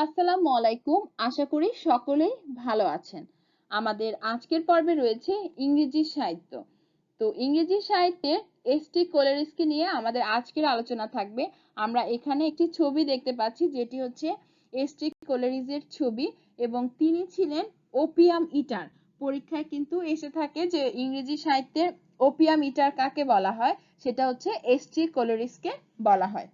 আসসালামু আলাইকুম। আশা করি সকলেই ভালো আছেন। আমাদের আজকের পর্বে রয়েছে ইংরেজি সাহিত্য। তো ইংরেজি সাহিত্যের এস.টি. কোলেরিজকে নিয়ে আমাদের আজকের আলোচনা থাকবে। আমরা এখানে একটি ছবি দেখতে পাচ্ছি যেটি হচ্ছে এস.টি. কোলেরিজের ছবি এবং তিনি ছিলেন ওপিয়াম ইটার। পরীক্ষায় কিন্তু এসে থাকে যে ইংরেজি সাহিত্যের ওপিয়াম ইটার কাকে বলা হয়, সেটা হচ্ছে এস.টি. কোলেরিজকে বলা হয়।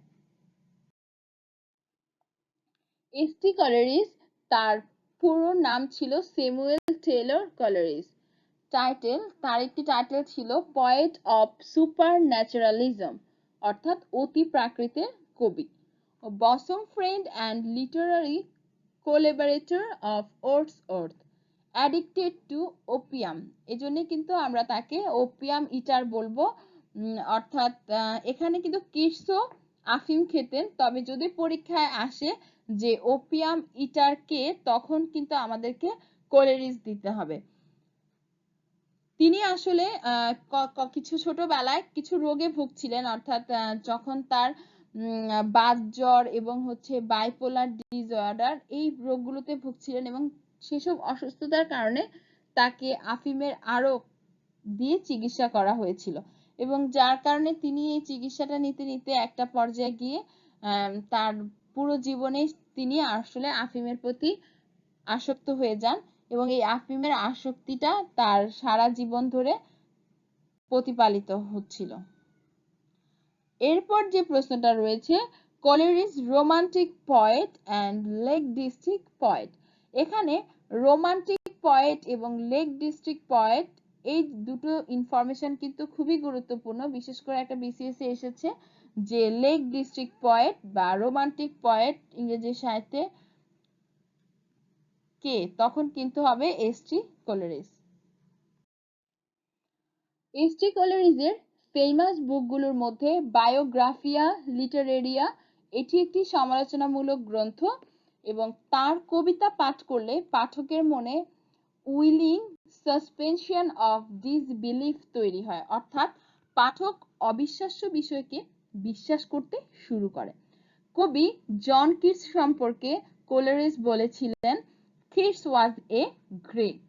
এস.টি. কলেরিজ তার পুরো নাম ছিল স্যামুয়েল টেলর কলেরিজ। তার একটি টাইটেল ছিল পয়েট অফ সুপারন্যাচারালিজম, অর্থাৎ অতি প্রাকৃতের কবি। Bosom friend and literary collaborator of Wordsworth, addicted to opium, এজন্য কিন্তু আমরা তাকে ওপিয়াম ইটার বলবো। অর্থাৎ এখানে কিন্তু কিটসও আফিম খেতেন, তবে যদি পরীক্ষায় আসে যে ওপিয়াম ইটার কে, তখন কিন্তু আমাদেরকে কোলেরিজ দিতে হবে। তিনি আসলে কিছু ছোটবেলায় কিছু রোগে ভুগছিলেন, অর্থাৎ যখন তার বাত জ্বর এবং হচ্ছে বাইপোলার ডিসঅর্ডার এই রোগগুলোতে ভুগছিলেন এবং সেসব অসুস্থতার কারণে তাকে আফিমের আড়ক দিয়ে চিকিৎসা করা হয়েছিল এবং যার কারণে তিনি এই চিকিৎসাটা নিতে নিতে একটা পর্যায়ে গিয়ে তার পুরো জীবনে তিনি আসলে আফিমের প্রতি আসক্ত হয়ে যান এবং এই আফিমের আসক্তিটা তার সারা জীবন ধরে প্রতিপালিত হচ্ছিল। এরপর যে প্রশ্নটা রয়েছে, Coleridge romantic poet and lake district poet. এখানে রোমান্টিক পয়েট এবং লেক ডিস্ট্রিক্ট পয়েট এই দুটো ইনফরমেশন কিন্তু খুবই গুরুত্বপূর্ণ। বিশেষ করে একটা বিসিএস এ এসেছে যে লেক ডিস্ট্রিক্ট পয়েট বা রোমান্টিক পয়েট ইংরেজি সাহিত্যে কে, তখন কিন্তু হবে এস.টি. কোলেরিজ। এস.টি. কোলেরিজের ফেমাস বুকগুলোর মধ্যে বায়োগ্রাফিয়া লিটারেরিয়া, এটি একটি সমালোচনামূলক গ্রন্থ এবং তার কবিতা পাঠ করলে পাঠকের মনে উইলিং সাসপেনশন অফ ডিসবিলিফ তৈরি হয়, অর্থাৎ পাঠক অবিশ্বাস্য বিষয়কে বিশ্বাস করতে শুরু করে। কবি জন কিটস সম্পর্কে কোলেরিজ বলেছিলেন, Keats was a great.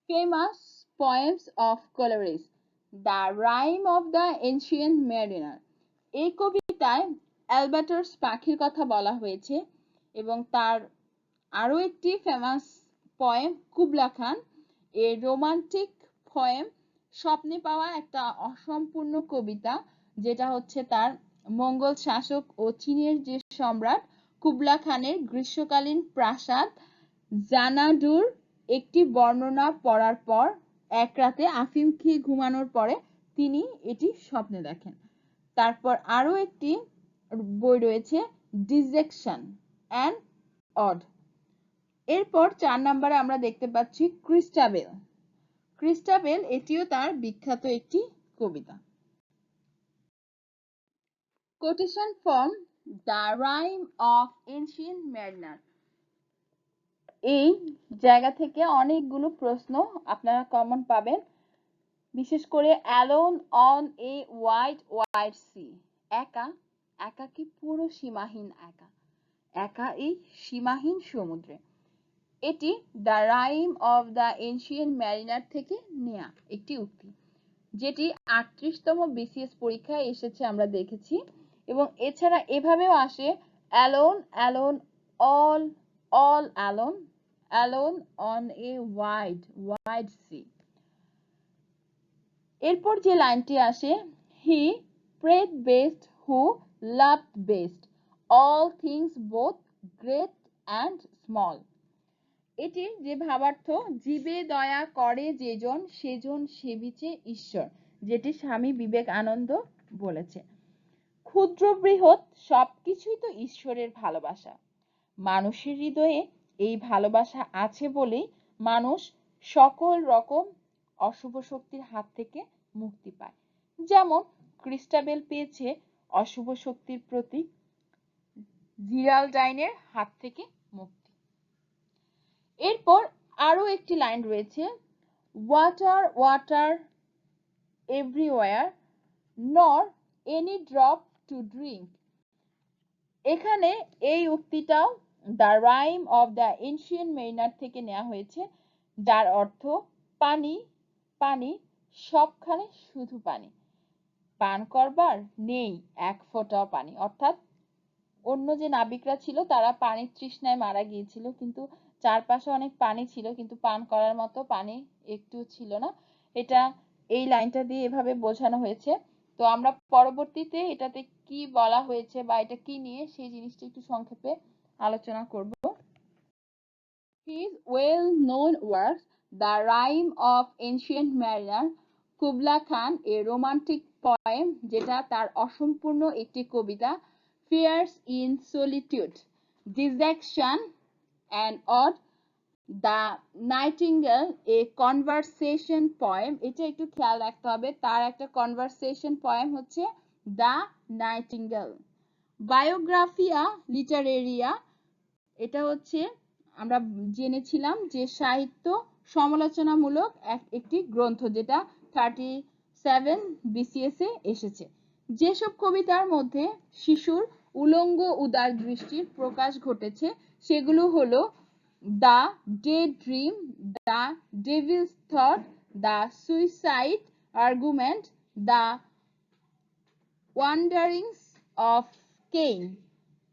Famous poems of Coleridge, The Rime of the Ancient Mariner। এই কবিতায় অ্যালবাট্রস পাখির কথা বলা হয়েছে এবং তার আরো একটি famous poem Kubla Khan, a romantic poem, স্বপ্নে পাওয়া একটা অসম্পূর্ণ কবিতা, যেটা হচ্ছে তার মঙ্গল শাসক ও চীনের যে সম্রাট কুবলা খানের গ্রীষ্মকালীন প্রাসাদ জানাডুর একটি বর্ণনা পড়ার পর এক রাতে আফিম খেয়ে ঘুমানোর পরে তিনি এটি স্বপ্নে দেখেন। তারপর আরো একটি বই রয়েছে ডিজেকশন অ্যান্ড অড। এরপর 4 নম্বরে আমরা দেখতে পাচ্ছি ক্রিস্টাবেল। ক্রিস্টাবেল এটিও তার বিখ্যাত একটি কবিতা। Quotation from the rhyme of ancient mariner. এই জায়গা থেকে অনেকগুলো প্রশ্ন আপনারা কমন পাবেন, বিশেষ করে alone on a wide wide sea, একা, একাকী পুরো সীমাহীন একা, একা এই সীমাহীন সমুদ্রে। এটি the rhyme of the Ancient Mariner থেকে নেয়া একটি উক্তি, যেটি 38তম বিসিএস পরীক্ষায় এসেছে আমরা দেখেছি। এবং এছাড়া এভাবেও আসে alone alone all all alone alone on a wide wide sea. এরপর যে লাইনটি আসে, he prayed best who loved best all things both great and small. এটির যে ভাবার্থ, জীবে দয়া করে যেজন সেজন সেবিছে ঈশ্বর, যেটি স্বামী বিবেকানন্দ বলেছে। ক্ষুদ্র বৃহৎ সবকিছুই তো ঈশ্বরের ভালোবাসা। মানুষের হৃদয়ে এই ভালোবাসা আছে বলেই মানুষ সকল রকম অশুভ শক্তির হাত থেকে মুক্তি পায়, যেমন ক্রিস্টাবেল পেয়েছে অশুভ শক্তির প্রতীক জিরাল্ডাইনের হাত থেকে মুক্তি। এরপর আরো একটি লাইন রয়েছে, water water everywhere nor any drop to drink. এখানে এই উক্তিটাও the rhyme of the ancient mariner থেকে নেওয়া হয়েছে, যার অর্থ পানি পানি সবখানে শুধু পানি, পান করবার নেই এক ফোঁটাও পানি। অর্থাৎ অন্য যে নাবিকরা ছিল তারা পানির তৃষ্ণায় মারা গিয়েছিল, কিন্তু চারপাশে অনেক পানি ছিল কিন্তু পান করার মতো পানি একটু ছিল না। এটা এই লাইনটা দিয়ে এভাবে বোঝানো হয়েছে। তো আমরা পরবর্তীতে এটাতে কি বলা হয়েছে বা এটা কি নিয়ে সেই জিনিসটা একটু সংক্ষেপে আলোচনা করব। His well-known work, The Rime of Ancient Mariner, Kubla Khan a romantic poem, যেটা তার অসম্পূর্ণ একটি কবিতা, Fears in Solitude, Dejection and Ode, the nightingale a conversation poem, এটা একটু খেয়াল রাখতে হবে, তার একটা কনভারসেশন পোয়েম হচ্ছে দ্য নাইটিঙ্গেল, বায়োগ্রাফিয়া লিটারেরিয়া, এটা হচ্ছে আমরা জেনেছিলাম যে সাহিত্য সমালোচনামূলক একটি গ্রন্থ, যেটা 37 BCS এ এসেছে। যেসব কবিতার মধ্যে শিশুর উলঙ্গ উদার দৃষ্টির প্রকাশ ঘটেছে সেগুলো হলো the day dream, the devil's thought, the suicide argument, the wanderings of Cain,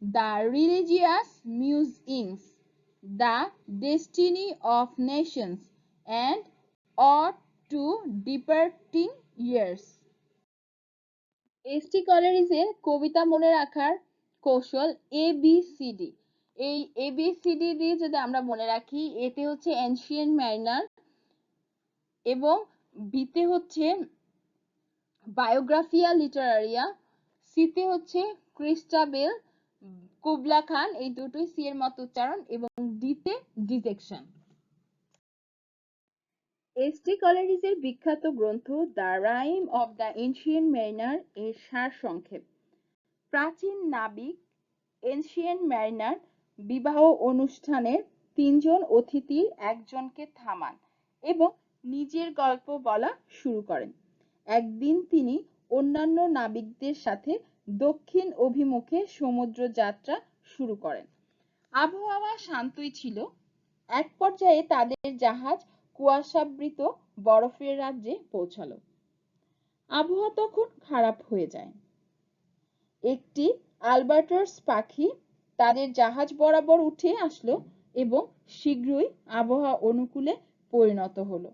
the religious musings, The Destiny of Nations, and Ode to Departing Years. S T কলারিজের কবিতা মনে রাখার কৌশল ABCD। এই ABCD দিয়ে যদি আমরা মনে রাখি, এতে হচ্ছে এনশিয়েন্ট ম্যারিনার এবং বিতে হচ্ছে বায়োগ্রাফিয়া লিটারারিয়া, সিতে হচ্ছে ক্রিস্টাবেল কুবলা খান, এই দুটোই সি এর মতো উচ্চারণ, এবং ডিতে ডিজেকশন। এসটি কলারিজের বিখ্যাত গ্রন্থ the rhyme of the ancient Mariner এর সারসংক্ষেপ। প্রাচীন নাবিক এনশিয়েন্ট ম্যারিনার বিবাহ অনুষ্ঠানে তিনজন অতিথির একজনকে থামান এবং নিজের গল্প বলা শুরু করেন। একদিন তিনি অন্যান্য নাবিকদের সাথে দক্ষিণ অভিমুখে সমুদ্র যাত্রা শুরু করেন। আবহাওয়া শান্তই ছিল। এক পর্যায়ে তাদের জাহাজ কুয়াশাবৃত বরফের রাজ্যে পৌঁছালো। আবহাওয়া তখন খারাপ হয়ে যায়। একটি আলবাট্রস পাখি তাদের জাহাজ বরাবর উঠে আসলো এবং শীঘ্রই আবহাওয়া অনুকূলে পরিণত হলো।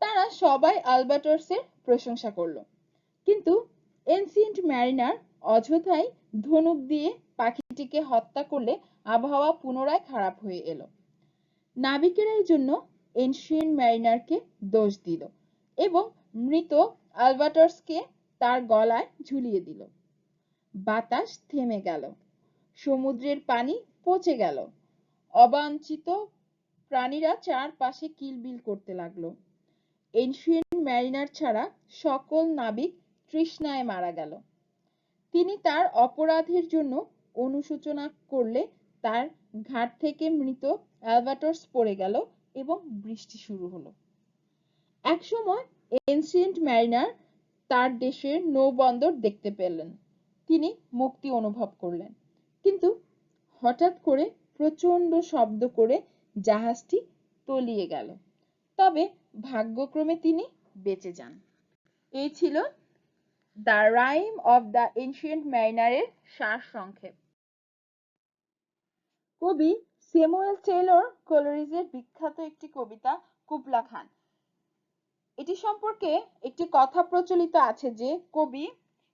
তারা সবাই আলবাট্রসের প্রশংসা করলো, কিন্তু এনশিয়েন্ট ম্যারিনার অযথাই ধনুক দিয়ে পাখিটিকে হত্যা করলে আবহাওয়া পুনরায় খারাপ হয়ে এলো। নাবিকেরা এই জন্য এনশিয়েন্ট ম্যারিনারকে দোষ দিল এবং মৃত আলবাট্রসকে তার গলায় ঝুলিয়ে দিল। বাতাস থেমে গেল, সমুদ্রের পানি পচে গেল, অবাঞ্ছিত প্রাণীরা চারপাশে কিলবিল করতে লাগলো। এনশিয়েন্ট ম্যারিনার ছাড়া সকল নাবিক তৃষ্ণায় মারা গেল। তিনি তার অপরাধের জন্য অনুশোচনা করলে তার ঘাট থেকে মৃত অ্যালবাট্রস পড়ে গেল এবং বৃষ্টি শুরু হলো। একসময় এনশিয়েন্ট ম্যারিনার তার দেশের নৌবন্দর দেখতে পেলেন। তিনি মুক্তি অনুভব করলেন, কিন্তু হঠাৎ করে প্রচন্ড শব্দ করে জাহাজটি তলিয়ে গেল। তবে ভাগ্যক্রমে তিনি বেঁচে যান। এই ছিল the rhyme of the ancient ম্যারিনারের সারসংক্ষেপ। কবি স্যামুয়েল টেইলর কোলারিজের বিখ্যাত একটি কবিতা কুবলা খান। এটি সম্পর্কে একটি কথা প্রচলিত আছে যে কবি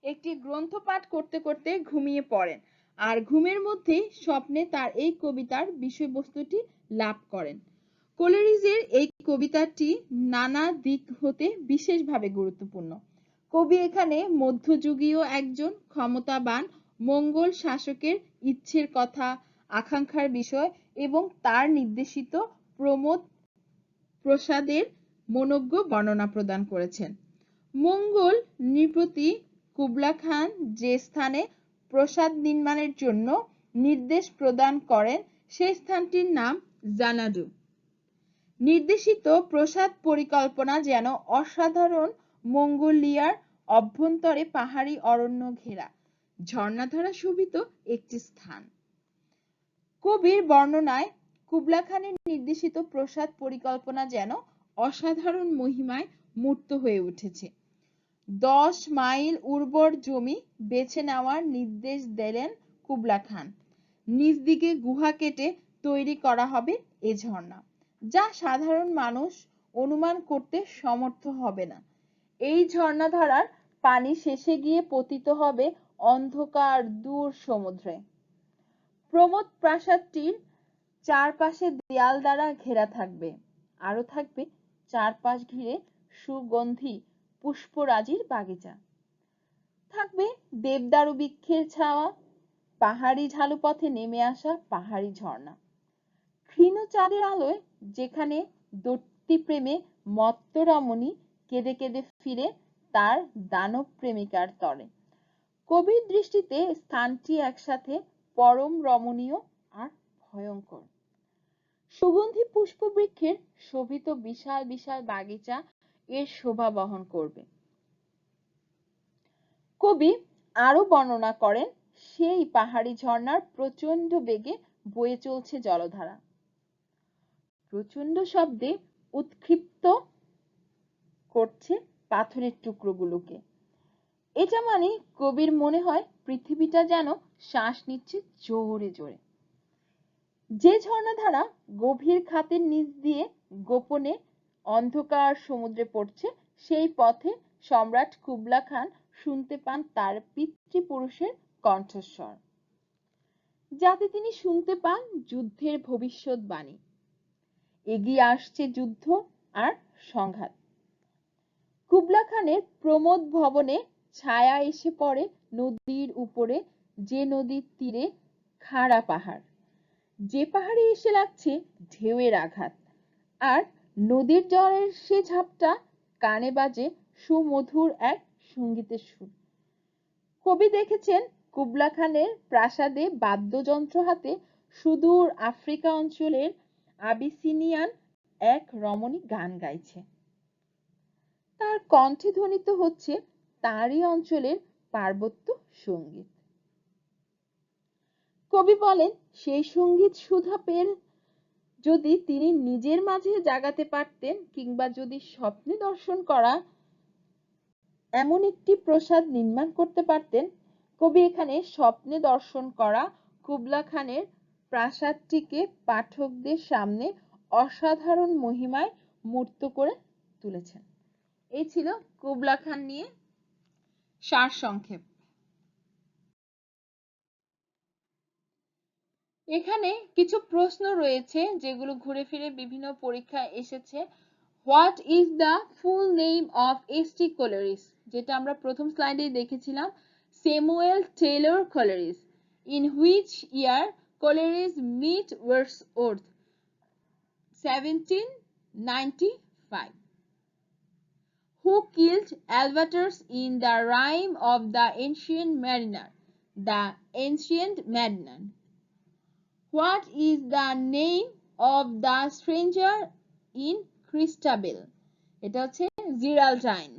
একটি গ্রন্থ পাঠ করতে করতে ঘুমিয়ে পড়েন আর ঘুমের মধ্যেই স্বপ্নে তার এই কবিতার বিষয়বস্তুটি লাভ করেন। কোলারিজের এই কবিতাটি নানা দিক হতে বিশেষভাবে গুরুত্বপূর্ণ। কবি এখানে মধ্যযুগীয় একজন ক্ষমতাবান মঙ্গোল শাসকের ইচ্ছের কথা, আকাঙ্ক্ষার বিষয় এবং তার নির্দেশিত প্রমোদ প্রসাদের মনোজ্ঞ বর্ণনা প্রদান করেছেন। মঙ্গোল নৃপতি কুবলা খান যে স্থানে প্রাসাদ নির্মাণের জন্য নির্দেশ প্রদান করেন সেই স্থানটির নাম জানাডু। নির্দেশিত প্রাসাদ পরিকল্পনা যেন অসাধারণ। মঙ্গোলিয়ার অভ্যন্তরে পাহাড়ি অরণ্য ঘেরা, ঝর্ণাধারা শোভিত একটি স্থান। কবির বর্ণনায় কুবলা খানের নির্দেশিত প্রাসাদ পরিকল্পনা যেন অসাধারণ মহিমায় মূর্ত হয়ে উঠেছে। 10 মাইল উর্বর জমি বেছে নেওয়ার নির্দেশ দিলেন কুবলা খান। নিচ দিকে গুহা কেটে তৈরি করা হবে এ ঝর্ণা, যা সাধারণ মানুষ অনুমান করতে সমর্থ হবে না। এই ঝর্ণাধারার পানি শেষে গিয়ে পতিত হবে অন্ধকার দূর সমুদ্রে। প্রমোদ প্রাসাদটির চারপাশে দেয়াল দ্বারা ঘেরা থাকবে, আরো থাকবে চারপাশ ঘিরে সুগন্ধি পুষ্পরাজির বাগিচা। থাকবে দেবদারু বৃক্ষের ছাওয়া, পাহাড়ি ঢালুপথে নেমে আসা পাহাড়ি ঝর্ণা। ক্ষীণ চাঁদের আলোয় যেখানে দৈত্যী প্রেমে মত্ত রমণী কেঁদে কেঁদে ফিরে তার দানব প্রেমিকার তরে। কবির দৃষ্টিতে স্থানটি একসাথে পরম রমণীয় আর ভয়ঙ্কর। সুগন্ধি পুষ্পবৃক্ষের শোভিত বিশাল বিশাল বাগিচা এর শোভা বহন করবে। কবি আরো বর্ণনা করেন সেই পাহাড়ি ঝর্ণার প্রচন্ড বেগে বয়ে চলছে জলধারা, প্রচন্ড শব্দে উৎক্ষিপ্ত করছে পাথরের টুকরোগুলোকে। এটা মানে কবির মনে হয় পৃথিবীটা যেন শ্বাস নিচ্ছে জোরে জোরে। যে ঝর্ণাধারা গভীর খাতের নিচ দিয়ে গোপনে অন্ধকার সমুদ্রে পড়ছে, সেই পথে সম্রাট কুবলা খান শুনতে পান তার পিতৃপুরুষের কণ্ঠস্বর, যাতে তিনি শুনতে পান যুদ্ধের ভবিষ্যৎবাণী। এগিয়ে আসছে যুদ্ধ আর সংঘাত। কুবলা খানের প্রমোদ ভবনে ছায়া এসে পড়ে নদীর উপরে, যে নদীর তীরে খাড়া পাহাড়, যে পাহাড়ে এসে লাগছে ঢেউয়ের আঘাত, আর নদীর জলের সে ঝাপটা কানে বাজে সুমধুর এক সঙ্গীতের সুর। কবি দেখেছেন কুবলা খানের প্রাসাদে বাদ্যযন্ত্র হাতে সুদূর আফ্রিকা অঞ্চলের আবিসিনিয়ান এক রমণী গান গাইছে। তার কণ্ঠে ধ্বনিত হচ্ছে তারই অঞ্চলের পার্বত্য সঙ্গীত। কবি বলেন, সেই সঙ্গীত সুধা পেয়ে যদি তিনি নিজের মাঝে জাগাতে পারতেন, কিংবা যদি স্বপ্নে দর্শন করা এমন একটি প্রাসাদ নির্মাণ করতে পারতেন। কবি এখানে স্বপ্নে দর্শন করা কুবলা খানের প্রাসাদটিকে পাঠকদের সামনে অসাধারণ মহিমায় মূর্ত করে তুলেছেন। এই ছিল কুবলা খান নিয়ে সারসংক্ষেপ। এখানে কিছু প্রশ্ন রয়েছে যেগুলো ঘুরে ফিরে বিভিন্ন পরীক্ষায় এসেছে। What is the full name of S T. Coleridge, যেটা আমরা প্রথম স্লাইডে দেখেছিলাম, Samuel Taylor Coleridge. In which year Coleridge meet Wordsworth? 1795. Who killed Albatross in the Rime of the Ancient Mariner? The Ancient Mariner. What is the name of the stranger in Christabel? এটা হচ্ছে Geraldine.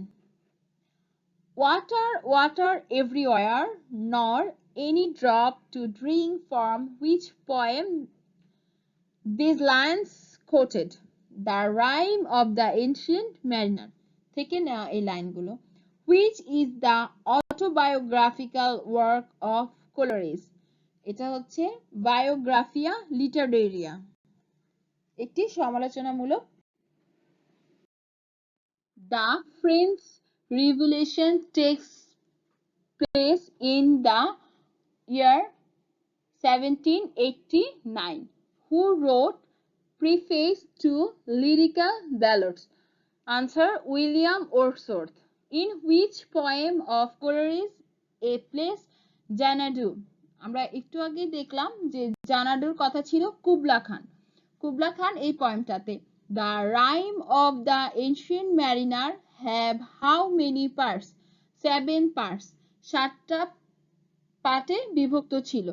Water, water everywhere, nor any drop to drink, from which poem these lines quoted? The Rime of the Ancient Mariner. থেকে নেওয়া এই লাইনগুলো। Which is the autobiographical work of Coleridge? এটা হচ্ছে বায়োগ্রাফিয়া লিটারেরিয়া, একটি সমালোচনামূলক। The French Revolution takes place in the year 1789. Who wrote preface to Lyrical Ballads? Answer, William Wordsworth. In which poem of Coleridge a place Xanadu? আমরা একটু আগে দেখলাম যে জানাডুর কথা ছিল কুবলা খান। কুবলা খান এই পয়েমটাতে The Rime of the Ancient Mariner have how many parts? 7 parts. 7টা পার্টে বিভক্ত ছিল।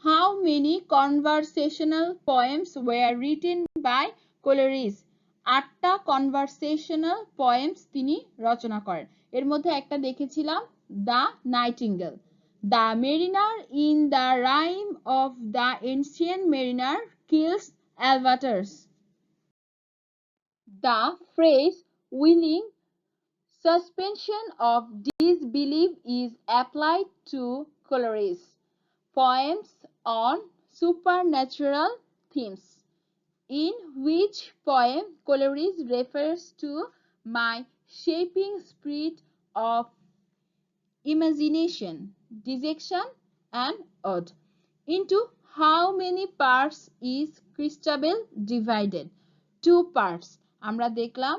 How many conversational poems were written by Coleridge? 8টা কনভারসেশনাল পয়েমস তিনি রচনা করেন। এর মধ্যে একটা দেখেছিলাম the nightingale, The mariner in the rhyme of the ancient mariner kills albatross. The phrase willing suspension of disbelief is applied to Coleridge's poems on supernatural themes, in which poem Coleridge refers to my shaping spirit of imagination, dissection, and odd. Into how many parts is Christabel divided? 2 parts. আমরা দেখলাম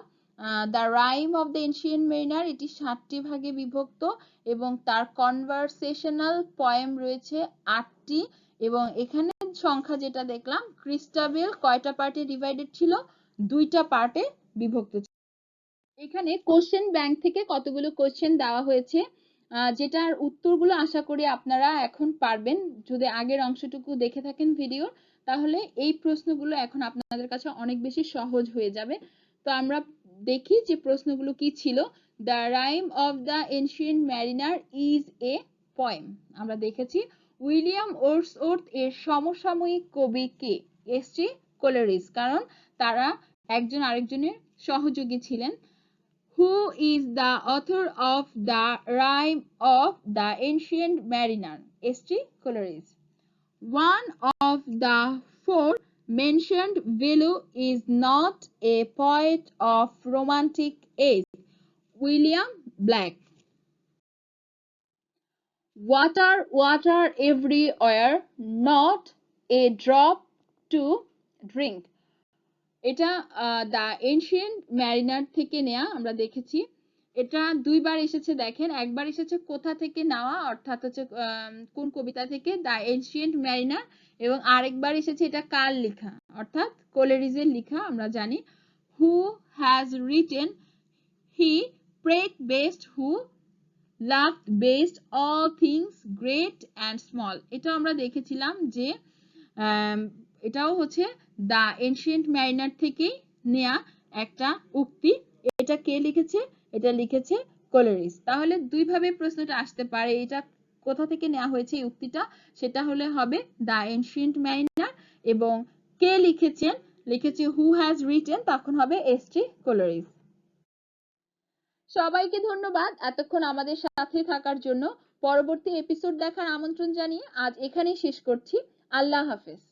the rhyme of the ancient Mariner এটি 7টি ভাগে বিভক্ত এবং তার conversational poem রয়েছে 8টি এবং এখানে সংখ্যা যেটা দেখলাম ক্রিস্টাবেল কয়টা পার্টে ডিভাইডেড ছিল 2টা পার্টে বিভক্ত ছিল। এখানে কোশ্চেন ব্যাংক থেকে কতগুলো কোশ্চেন দেওয়া হয়েছে যেটার উত্তরগুলো আশা করি আপনারা এখন পারবেন। যদি আগের অংশটুকু দেখে থাকেন ভিডিও তাহলে এই প্রশ্নগুলো এখন আপনাদের কাছে অনেক বেশি সহজ হয়ে যাবে। তো আমরা দেখি যে প্রশ্নগুলো কি ছিল। The rhyme of the Ancient Mariner is a poem. আমরা দেখেছি উইলিয়াম ওর্ডসওয়ার্থ এর সমসাময়িক কবি কে? এসটি কোলেরিজ, কারণ তারা একজন আরেকজনের সহযোগী ছিলেন। Who is the author of the rhyme of the ancient mariner? S.T. Coleridge. One of the 4 mentioned below is not a poet of romantic age. William Blake. Water, water everywhere, not a drop to drink. এটা the Ancient Mariner থেকে নেওয়া। আমরা দেখেছি এটা 2বার এসেছে। দেখেন একবার এসেছে কোথা থেকে নেওয়া অর্থাৎ হচ্ছে কোন কবিতা থেকে, দ্য এনশিয়েন্ট ম্যারিনার, এবং আরেকবার এসেছে এটা কার লেখা অর্থাৎ কোলেরিজের লেখা। আমরা জানি who has written he prayed best who loved best all things great and small. এটা আমরা দেখেছিলাম যে এটাও হচ্ছে দ্য এনশিয়েন্ট ম্যারিনার থেকেই নেয়া একটা উক্তি। এটা কে লিখেছে? এটা লিখেছে কোলেরিজ। তাহলে 2 ভাবে প্রশ্নটা আসতে পারে, এটা কোথা থেকে নেওয়া হয়েছে এই উক্তিটা, সেটা হলে হবে দ্য এনশিয়েন্ট ম্যারিনার, এবং কে লিখেছেন, লিখেছে হু হ্যাজ রিটেন, তখন হবে এসটি কোলেরিজ। সবাইকে ধন্যবাদ এতক্ষণ আমাদের সাথে থাকার জন্য। পরবর্তী এপিসোড দেখার আমন্ত্রণ জানিয়ে আজ এখানেই শেষ করছি। আল্লাহ হাফেজ।